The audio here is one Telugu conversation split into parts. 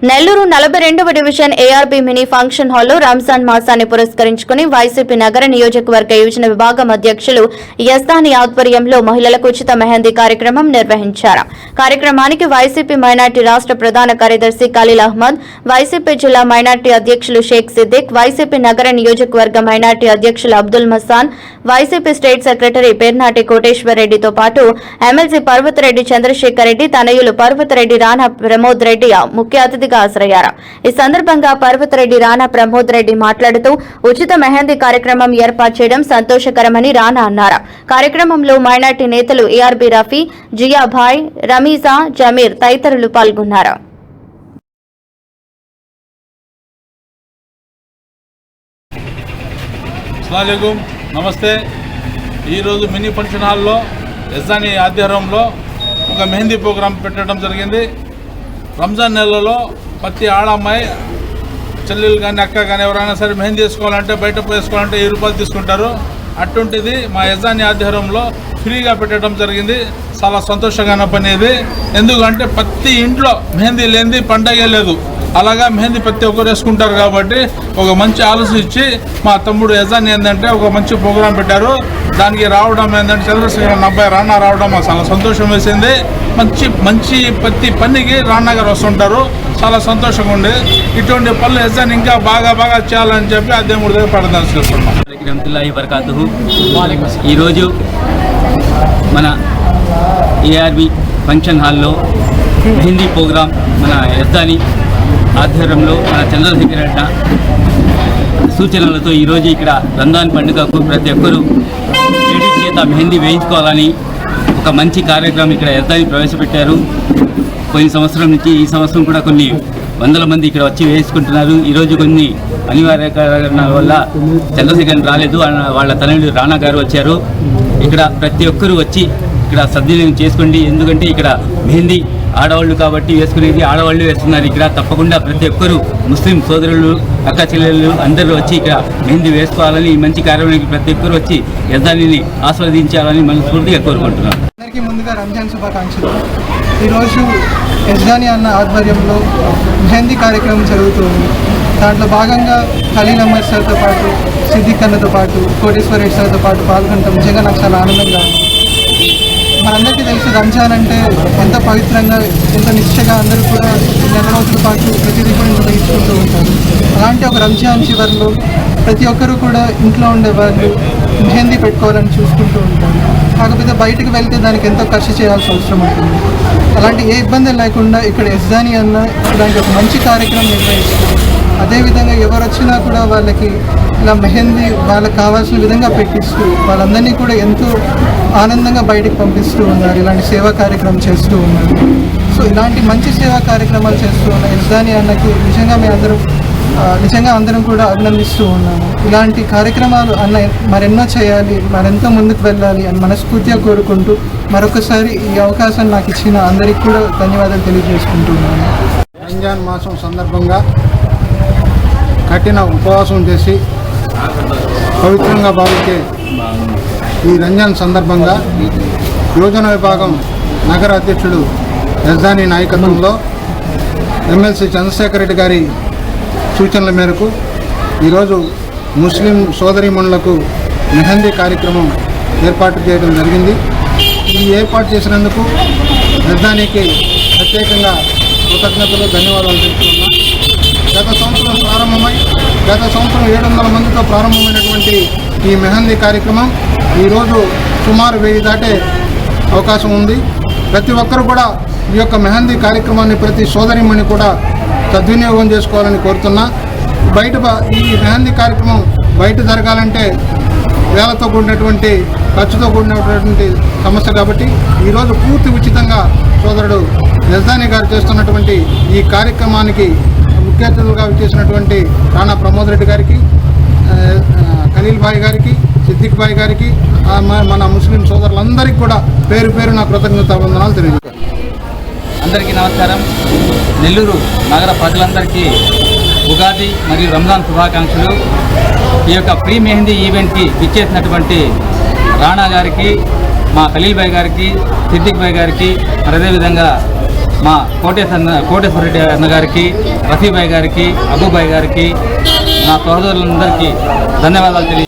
Nellore 42వ division ARB mini function హాల్లో రంజాన్ మాసాన్ని పురస్కరించుకుని వైసీపీ నగర నియోజకవర్గ యువజన విభాగం అధ్యక్షులు యస్తాని ఆధ్వర్యంలో మహిళలకు ఉచిత మెహందీ కార్యక్రమం నిర్వహించారు. కార్యక్రమానికి వైసీపీ మైనార్టీ రాష్ట్ర ప్రధాన కార్యదర్శి ఖలీల్ అహ్మద్, వైసీపీ జిల్లా మైనార్టీ అధ్యక్షులు షేక్ సిద్దిక్, వైసీపీ నగర నియోజకవర్గ మైనార్టీ అధ్యక్షులు అబ్దుల్ మసాన్, వైసీపీ స్టేట్ సెక్రటరీ పేర్నాటి కోటేశ్వరరెడ్డితో పాటు ఎమ్మెల్సీ పర్వతరెడ్డి చంద్రశేఖర్ రెడ్డి తనయులు పర్వతరెడ్డి రాణా ప్రమోద్ రెడ్డి ముఖ్య అతిథిగా హాజరయ్యారు. ఈ సందర్భంగా పర్వతరెడ్డి రాణా ప్రమోద్ రెడ్డి మాట్లాడుతూ ఉచిత మెహందీ కార్యక్రమం ఏర్పాటు చేయడం సంతోషకరమని రాణా అన్నారు. కార్యక్రమంలో మైనార్టీ నేతలు ఏఆర్బీ రఫీ, జియాభాయ్, రమీజా, జమీర్ తదితరులు పాల్గొన్నారు. నమస్తే. ఈరోజు మినీ ఫంక్షన్ హాల్లో యజానీ ఆధ్వర్యంలో ఒక మెహందీ ప్రోగ్రాం పెట్టడం జరిగింది. రంజాన్ నెలలో ప్రతి ఆడమ్మాయి చెల్లెలు కానీ అక్క కానీ ఎవరైనా సరే మెహందీ వేసుకోవాలంటే బయట వేసుకోవాలంటే 1000 రూపాయలు తీసుకుంటారు. అటువంటిది మా యజానీ ఆధ్వర్యంలో ఫ్రీగా పెట్టడం జరిగింది. చాలా సంతోషంగా పని ఇది. ఎందుకంటే ప్రతి ఇంట్లో మెహందీ లేనిది పండగే లేదు. అలాగా మెహందీ ప్రతి ఒక్కరు వేసుకుంటారు కాబట్టి ఒక మంచి ఆలోచన ఇచ్చి మా తమ్ముడు యజానీ ఏంటంటే ఒక మంచి ప్రోగ్రాం పెట్టారు. దానికి రావడం ఏంటంటే చంద్రశేఖర్ అబ్బాయి రాణా రావడం మాకు చాలా సంతోషం వేసింది. మంచి ప్రతి పనికి రాణా గారు వస్తుంటారు. చాలా సంతోషంగా ఉంది. ఇటువంటి పనులు యజానీ ఇంకా బాగా చేయాలని చెప్పి ఆ దేవుడి దగ్గర ప్రార్థిస్తున్నాం. ఈరోజు మన ఏఆర్బీ ఫంక్షన్ హాల్లో మెహందీ ప్రోగ్రాం మన యజానీ ఆధ్వర్యంలో మన చంద్రశేఖర్ రెడ్డి సూచనలతో ఈరోజు ఇక్కడ రంజాన్ పండుగకు ప్రతి ఒక్కరూ లేడీస్ చేత మెహందీ వేయించుకోవాలని ఒక మంచి కార్యక్రమం ఇక్కడ యజానీ ప్రవేశపెట్టారు. పోయిన సంవత్సరం నుంచి ఈ సంవత్సరం కూడా కొన్ని వందల మంది ఇక్కడ వచ్చి వేసుకుంటున్నారు. ఈరోజు కొన్ని అనివార్య కారణాల వల్ల చంద్రశేఖర్ రాలేదు, వాళ్ళ తనయుడు రాణా గారు వచ్చారు. ఇక్కడ ప్రతి ఒక్కరూ వచ్చి ఇక్కడ సద్వినియోగం చేసుకోండి. ఎందుకంటే ఇక్కడ మెహందీ ఆడవాళ్ళు కాబట్టి వేసుకునేది ఆడవాళ్ళు వేస్తున్నారు. ఇక్కడ తప్పకుండా ప్రతి ఒక్కరూ ముస్లిం సోదరులు అక్క చెల్లెళ్ళు అందరూ వచ్చి ఇక్కడ మెహందీ వేసుకోవాలని ఈ మంచి కార్యక్రమానికి ప్రతి ఒక్కరు వచ్చి యజానీని ఆస్వాదించాలని మనస్ఫూర్తిగా కోరుకుంటున్నాను. అందరికీ ముందుగా రంజాన్ శుభాకాంక్షలు. ఈరోజు యజానీ అన్న ఆధ్వర్యంలో మెహందీ కార్యక్రమం జరుగుతుంది. దాంట్లో భాగంగా ఖలీల్ అహ్మద్ సార్తో పాటు సిద్దిక్ అన్నతో పాటు కోటేశ్వరరెడ్డి సార్తో పాటు పాల్గొనడం నిజంగా నాకు చాలా ఆనందంగా ఉంది. మనందరికీ తెలుసు రంజాన్ అంటే ఎంత పవిత్రంగా ఎంత నిష్ఠగా అందరూ కూడా నెల రోజుల పాటు ప్రతిదీ కూడా నిర్వహించుకుంటూ ఉంటారు. అలాంటి ఒక రంజాన్ చివరిలో ప్రతి ఒక్కరూ కూడా ఇంట్లో ఉండే వాళ్ళు మెహందీ పెట్టుకోవాలని చూసుకుంటూ ఉంటారు. కాకపోతే బయటకు వెళ్తే దానికి ఎంతో ఖర్చు చేయాల్సిన అవసరం ఉంటుంది. అలాంటి ఏ ఇబ్బంది లేకుండా ఇక్కడ యజానీ అన్న ఇలాంటి ఒక మంచి కార్యక్రమం నిర్వహిస్తారు. అదేవిధంగా ఎవరు వచ్చినా కూడా వాళ్ళకి ఇలా మెహందీ వాళ్ళకి కావాల్సిన విధంగా పెట్టిస్తూ వాళ్ళందరినీ కూడా ఎంతో ఆనందంగా బయటికి పంపిస్తూ ఉన్నారు. ఇలాంటి సేవా కార్యక్రమం చేస్తూ ఉన్నారు. సో ఇలాంటి మంచి సేవా కార్యక్రమాలు చేస్తూ ఉన్న యజానీ అన్నకి నిజంగా అందరం కూడా అభినందిస్తూ ఉన్నాము. ఇలాంటి కార్యక్రమాలు అన్న మరెన్నో చేయాలి, మరెంతో ముందుకు వెళ్ళాలి అని మనస్ఫూర్తిగా కోరుకుంటూ మరొకసారి ఈ అవకాశం నాకు ఇచ్చిన అందరికీ కూడా ధన్యవాదాలు తెలియజేసుకుంటున్నాను. రంజాన్ మాసం సందర్భంగా కఠిన ఉపవాసం చేసి పవిత్రంగా భావించే ఈ రంజాన్ సందర్భంగా యువజన విభాగం నగర అధ్యక్షుడు యజానీ నాయకత్వంలో ఎమ్మెల్సీ చంద్రశేఖర్ రెడ్డి గారి సూచనల మేరకు ఈరోజు ముస్లిం సోదరీమణులకు మెహందీ కార్యక్రమం ఏర్పాటు చేయడం జరిగింది. ఈ ఏర్పాటు చేసినందుకు యజానీకి ప్రత్యేకంగా కృతజ్ఞతలు, ధన్యవాదాలు తెలుపుతున్నా. గత సంవత్సరం 700 మందితో ప్రారంభమైనటువంటి ఈ మెహందీ కార్యక్రమం ఈరోజు సుమారు 1000 దాటే అవకాశం ఉంది. ప్రతి ఒక్కరు కూడా ఈ యొక్క మెహందీ కార్యక్రమాన్ని ప్రతి సోదరిమణి కూడా సద్వినియోగం చేసుకోవాలని కోరుతున్నా. ఈ మెహందీ కార్యక్రమం బయట జరగాలంటే వేలతో కూడినటువంటి ఖర్చుతో కూడినటువంటి సమస్య కాబట్టి ఈరోజు పూర్తి ఉచితంగా సోదరుడు యజానీ గారు చేస్తున్నటువంటి ఈ కార్యక్రమానికి ముఖ్య అతిథులుగా చేసినటువంటి రాణా ప్రమోద్ రెడ్డి గారికి, ఖలీల్ భాయ్ గారికి, సిద్దిక్ భాయ్ గారికి, మన ముస్లిం సోదరులందరికీ కూడా పేరు పేరు నా కృతజ్ఞతావందనాలు తెలియజేస్తాను. అందరికీ నమస్కారం. నెల్లూరు నగర ప్రజలందరికీ ఉగాది మరియు రంజాన్ శుభాకాంక్షలు. ఈ యొక్క ప్రీ మెహందీ ఈవెంట్కి ఇచ్చేసినటువంటి రాణా గారికి, మా ఖలీల్ భాయ్ గారికి, సిద్దిక్ భాయ్ గారికి, అదేవిధంగా మా కోటేశ్వర రెడ్డి అన్న గారికి, రఫీబాయ్ గారికి, అబూబాయ్ గారికి, నా సోదరులందరికీ ధన్యవాదాలు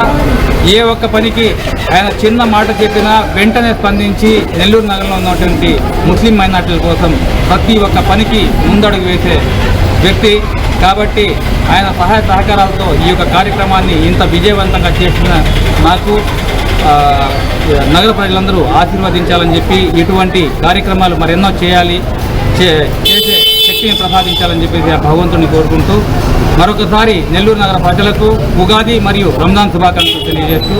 ఏ ఒక్క పనికి ఆయన చిన్న మాట చెప్పినా వెంటనే స్పందించి నెల్లూరు నగరంలో ఉన్నటువంటి ముస్లిం మైనార్టీల కోసం ప్రతి ఒక్క పనికి ముందడుగు వేసే వ్యక్తి. కాబట్టి ఆయన సహాయ సహకారాలతో ఈ యొక్క కార్యక్రమాన్ని ఇంత విజయవంతంగా చేసిన నాకు నగర ప్రజలందరూ ఆశీర్వదించాలని చెప్పి, ఇటువంటి కార్యక్రమాలు మరెన్నో చేసే శక్తిని ప్రసాదించాలని చెప్పేసి ఆ భగవంతుని కోరుకుంటూ మరొకసారి నెల్లూరు నగర ప్రజలకు ఉగాది మరియు రంజాన్ శుభాకాంక్షలు తెలియజేస్తూ